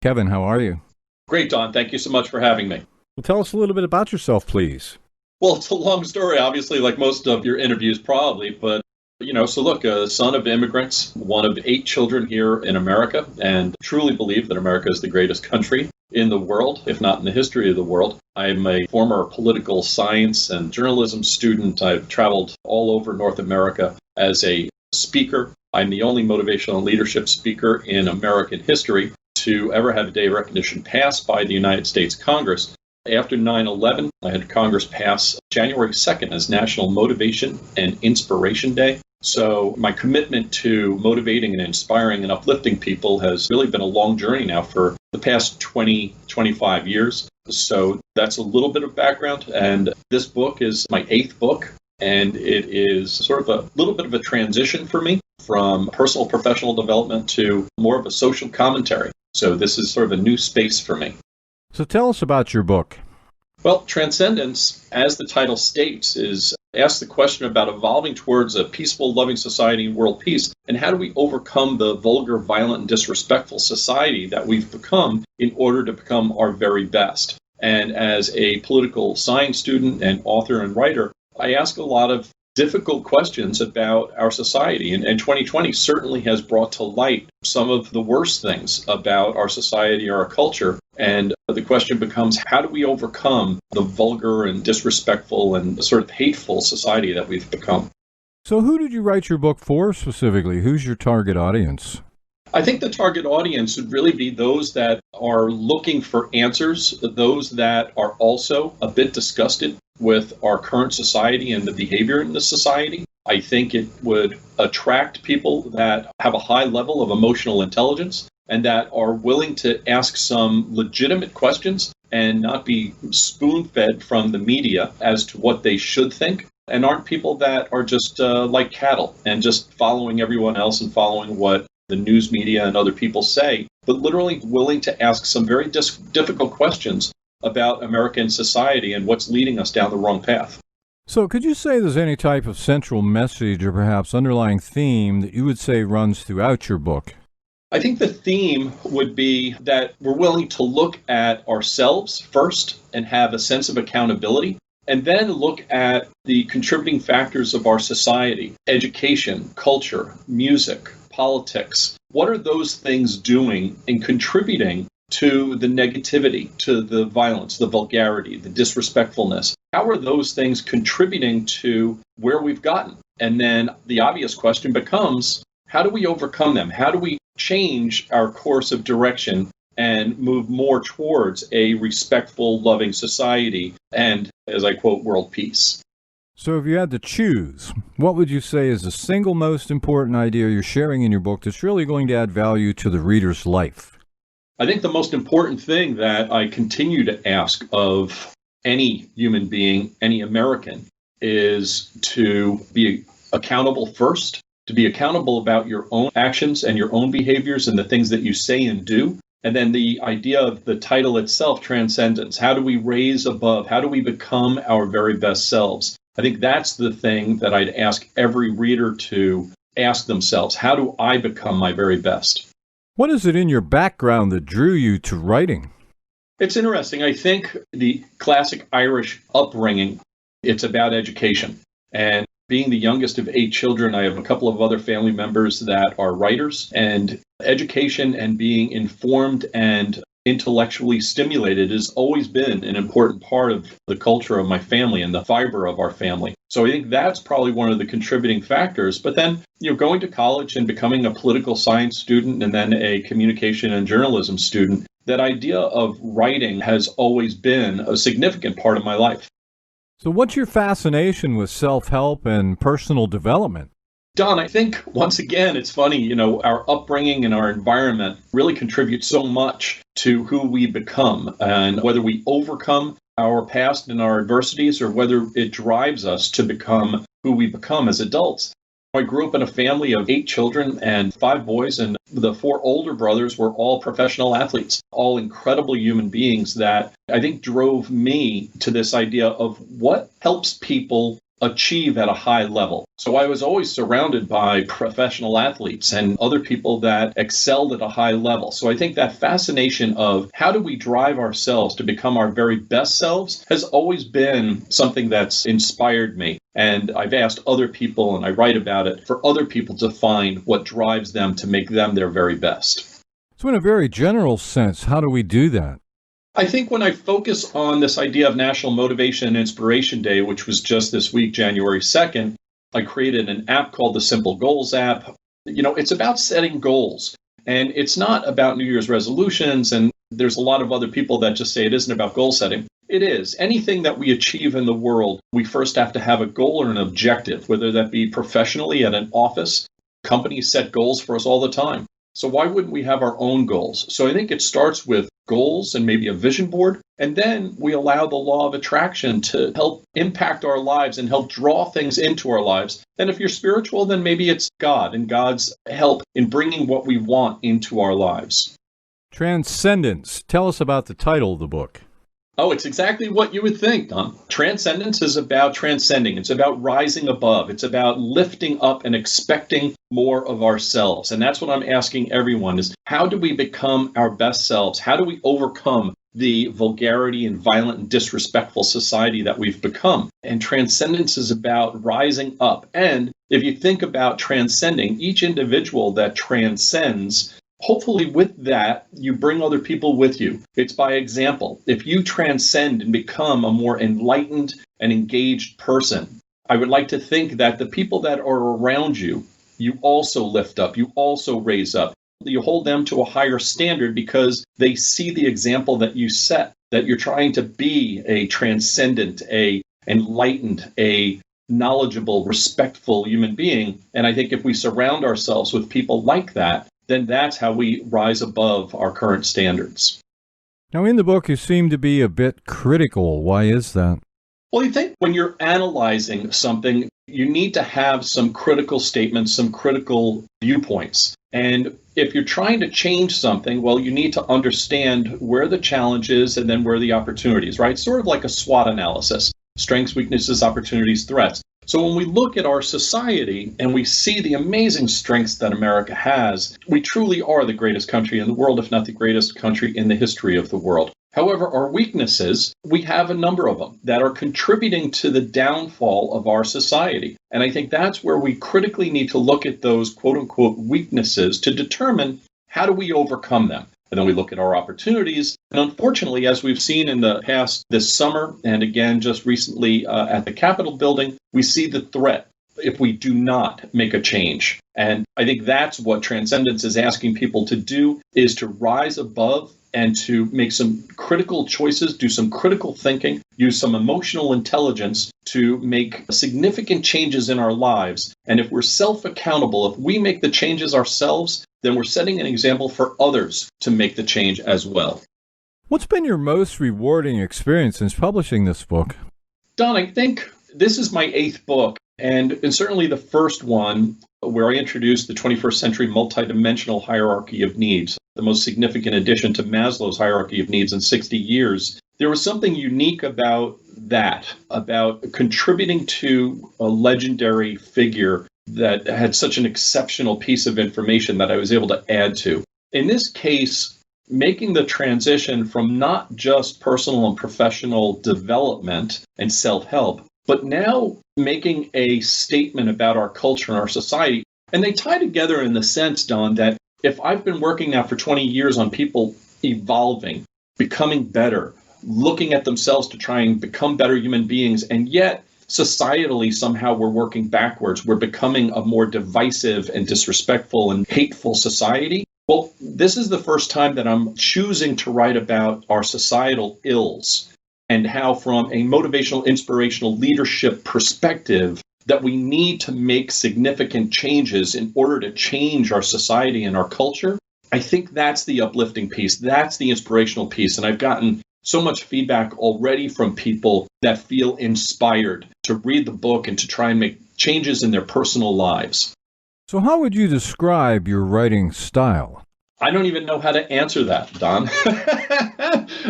Kevin, how are you? Great, Don. Thank you so much for having me. Well, tell us a little bit about yourself, please. Well, it's a long story, obviously, like most of your interviews probably, but so look, a son of immigrants, one of 8 children here in America, and truly believe that America is the greatest country in the world, if not in the history of the world. I'm a former political science and journalism student. I've traveled all over North America as a speaker. I'm the only motivational leadership speaker in American history to ever have a day of recognition passed by the United States Congress. After 9/11, I had Congress pass January 2nd as National Motivation and Inspiration Day. So my commitment to motivating and inspiring and uplifting people has really been a long journey now for the past 20, 25 years. So that's a little bit of background. And this book is my 8th book. And it is sort of a little bit of a transition for me from personal professional development to more of a social commentary. So this is sort of a new space for me. So tell us about your book. Well, Transcendence, as the title states, asks the question about evolving towards a peaceful, loving society and world peace, and how do we overcome the vulgar, violent, and disrespectful society that we've become in order to become our very best. And as a political science student and author and writer, I ask a lot of difficult questions about our society. And 2020 certainly has brought to light some of the worst things about our society or our culture. And the question becomes, how do we overcome the vulgar and disrespectful and sort of hateful society that we've become? So who did you write your book for specifically? Who's your target audience? I think the target audience would really be those that are looking for answers, those that are also a bit disgusted with our current society and the behavior in the society. I think it would attract people that have a high level of emotional intelligence and that are willing to ask some legitimate questions and not be spoon-fed from the media as to what they should think, and aren't people that are just like cattle and just following everyone else and following what the news media and other people say, but literally willing to ask some very difficult questions about American society and what's leading us down the wrong path. So could you say there's any type of central message or perhaps underlying theme that you would say runs throughout your book? I think the theme would be that we're willing to look at ourselves first and have a sense of accountability, and then look at the contributing factors of our society: education, culture, music, politics. What are those things doing and contributing to the negativity, to the violence, the vulgarity, the disrespectfulness? How are those things contributing to where we've gotten? And then the obvious question becomes, how do we overcome them? How do we change our course of direction and move more towards a respectful, loving society and, as I quote, world peace? So if you had to choose, what would you say is the single most important idea you're sharing in your book that's really going to add value to the reader's life? I think the most important thing that I continue to ask of any human being, any American, is to be accountable first, to be accountable about your own actions and your own behaviors and the things that you say and do. And then the idea of the title itself, Transcendence. How do we raise above? How do we become our very best selves? I think that's the thing that I'd ask every reader to ask themselves. How do I become my very best? What is it in your background that drew you to writing? It's interesting. I think the classic Irish upbringing, it's about education. And being the youngest of 8 children, I have a couple of other family members that are writers, and education and being informed and intellectually stimulated has always been an important part of the culture of my family and the fiber of our family. So I think that's probably one of the contributing factors. But then, going to college and becoming a political science student and then a communication and journalism student, that idea of writing has always been a significant part of my life. So what's your fascination with self-help and personal development? Don, I think, once again, it's funny, our upbringing and our environment really contribute so much to who we become, and whether we overcome our past and our adversities or whether it drives us to become who we become as adults. I grew up in a family of 8 children and 5 boys, and the 4 older brothers were all professional athletes, all incredible human beings that I think drove me to this idea of what helps people achieve at a high level. So I was always surrounded by professional athletes and other people that excelled at a high level. So I think that fascination of how do we drive ourselves to become our very best selves has always been something that's inspired me. And I've asked other people, and I write about it, for other people to find what drives them to make them their very best. So in a very general sense, how do we do that? I think when I focus on this idea of National Motivation and Inspiration Day, which was just this week, January 2nd, I created an app called the Simple Goals app. It's about setting goals, and it's not about New Year's resolutions. And there's a lot of other people that just say it isn't about goal setting. It is. Anything that we achieve in the world, we first have to have a goal or an objective, whether that be professionally at an office. Companies set goals for us all the time. So why wouldn't we have our own goals? So I think it starts with goals and maybe a vision board, and then we allow the law of attraction to help impact our lives and help draw things into our lives. And if you're spiritual, then maybe it's God and God's help in bringing what we want into our lives. Transcendence. Tell us about the title of the book. Oh, it's exactly what you would think, Don. Transcendence is about transcending. It's about rising above. It's about lifting up and expecting more of ourselves. And that's what I'm asking everyone is, how do we become our best selves? How do we overcome the vulgarity and violent and disrespectful society that we've become? And transcendence is about rising up. And if you think about transcending, each individual that transcends, hopefully with that, you bring other people with you. It's by example. If you transcend and become a more enlightened and engaged person, I would like to think that the people that are around you, you also lift up, you also raise up. You hold them to a higher standard because they see the example that you set, that you're trying to be a transcendent, a enlightened, a knowledgeable, respectful human being. And I think if we surround ourselves with people like that, then that's how we rise above our current standards. Now, in the book, you seem to be a bit critical. Why is that? Well, you think when you're analyzing something, you need to have some critical statements, some critical viewpoints. And if you're trying to change something, well, you need to understand where the challenge is and then where the opportunity is, right? Sort of like a SWOT analysis: strengths, weaknesses, opportunities, threats. So when we look at our society and we see the amazing strengths that America has, we truly are the greatest country in the world, if not the greatest country in the history of the world. However, our weaknesses, we have a number of them that are contributing to the downfall of our society. And I think that's where we critically need to look at those quote unquote weaknesses to determine how do we overcome them. And then we look at our opportunities. And unfortunately, as we've seen in the past this summer, and again just recently at the Capitol building, we see the threat if we do not make a change. And I think that's what Transcendence is asking people to do, is to rise above and to make some critical choices, do some critical thinking, use some emotional intelligence to make significant changes in our lives. And if we're self-accountable, if we make the changes ourselves, then we're setting an example for others to make the change as well. What's been your most rewarding experience since publishing this book? Don, I think this is my 8th book, and certainly the first one where I introduced the 21st century multidimensional hierarchy of needs, the most significant addition to Maslow's hierarchy of needs in 60 years. There was something unique about that, about contributing to a legendary figure that had such an exceptional piece of information that I was able to add to. In this case, making the transition from not just personal and professional development and self-help, but now making a statement about our culture and our society. And they tie together in the sense, Don, that if I've been working now for 20 years on people evolving, becoming better, looking at themselves to try and become better human beings, and yet societally somehow we're working backwards, we're becoming a more divisive and disrespectful and hateful society. Well, this is the first time that I'm choosing to write about our societal ills and how, from a motivational, inspirational leadership perspective, that we need to make significant changes in order to change our society and our culture. I think that's the uplifting piece. That's the inspirational piece. And I've gotten so much feedback already from people that feel inspired to read the book and to try and make changes in their personal lives. So how would you describe your writing style? I don't even know how to answer that, Don.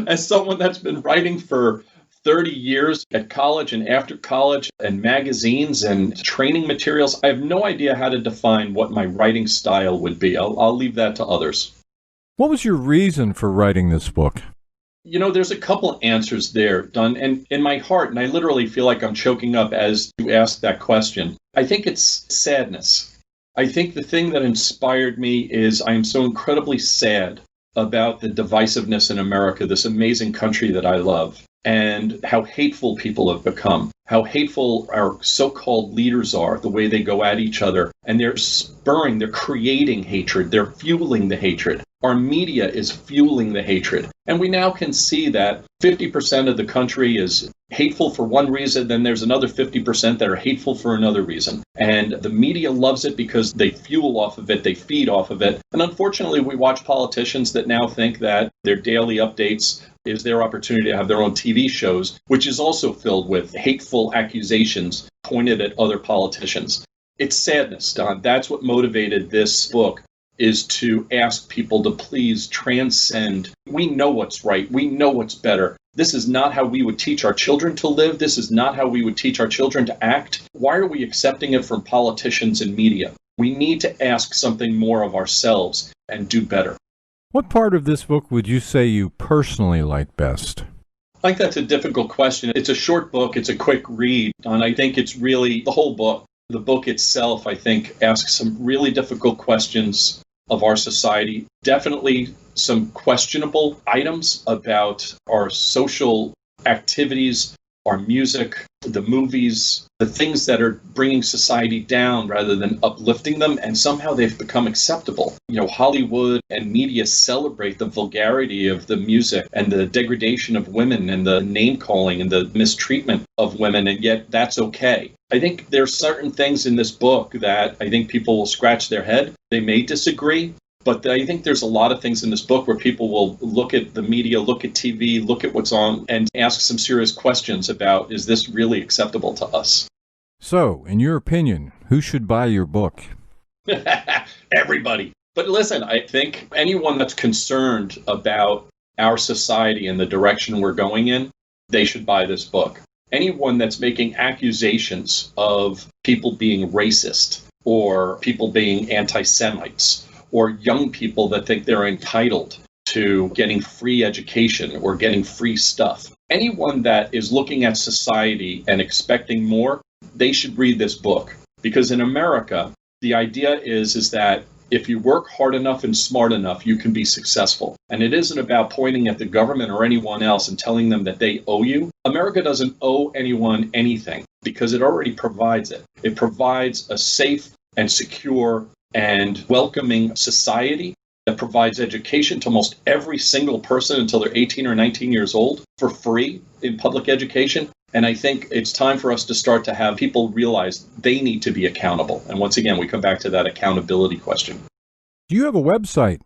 As someone that's been writing for 30 years at college and after college and magazines and training materials. I have no idea how to define what my writing style would be. I'll leave that to others. What was your reason for writing this book? There's a couple of answers there, Don, and in my heart, and I literally feel like I'm choking up as you ask that question, I think it's sadness. I think the thing that inspired me is I am so incredibly sad about the divisiveness in America, this amazing country that I love, and how hateful people have become, how hateful our so-called leaders are, the way they go at each other, and they're creating hatred, they're fueling the hatred. Our media is fueling the hatred. And we now can see that 50% of the country is hateful for one reason, then there's another 50% that are hateful for another reason. And the media loves it because they fuel off of it, they feed off of it. And unfortunately, we watch politicians that now think that their daily updates is their opportunity to have their own TV shows, which is also filled with hateful accusations pointed at other politicians. It's sadness, Don. That's what motivated this book, is to ask people to please transcend. We know what's right. We know what's better. This is not how we would teach our children to live. This is not how we would teach our children to act. Why are we accepting it from politicians and media? We need to ask something more of ourselves and do better. What part of this book would you say you personally like best? I think that's a difficult question. It's a short book. It's a quick read. And I think it's really the whole book. The book itself, I think, asks some really difficult questions of our society. Definitely some questionable items about our social activities, our music, the movies, the things that are bringing society down rather than uplifting them, and somehow they've become acceptable. Hollywood and media celebrate the vulgarity of the music and the degradation of women and the name-calling and the mistreatment of women, and yet that's okay. I think there's certain things in this book that I think people will scratch their head. They may disagree, but I think there's a lot of things in this book where people will look at the media, look at TV, look at what's on, and ask some serious questions about, is this really acceptable to us? So, in your opinion, who should buy your book? Everybody. But listen, I think anyone that's concerned about our society and the direction we're going in, they should buy this book. Anyone that's making accusations of people being racist or people being anti-Semites or young people that think they're entitled to getting free education or getting free stuff. Anyone that is looking at society and expecting more, they should read this book. Because in America, the idea is that if you work hard enough and smart enough, you can be successful. And it isn't about pointing at the government or anyone else and telling them that they owe you. America doesn't owe anyone anything because it already provides it. It provides a safe and secure and welcoming society that provides education to almost every single person until they're 18 or 19 years old for free in public education. And I think it's time for us to start to have people realize they need to be accountable. And once again, we come back to that accountability question. Do you have a website?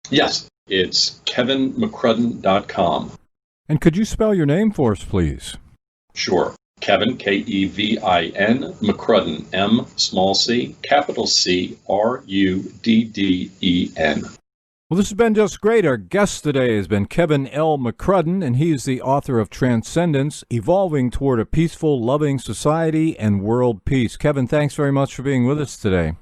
Yes, it's kevinmccrudden.com. And could you spell your name for us, please? Sure. Kevin, Kevin, McCrudden, M, small c, capital C, Rudden. Well, this has been just great. Our guest today has been Kevin L. McCrudden, and he is the author of Transcendence, Evolving Toward a Peaceful, Loving Society and World Peace. Kevin, thanks very much for being with us today.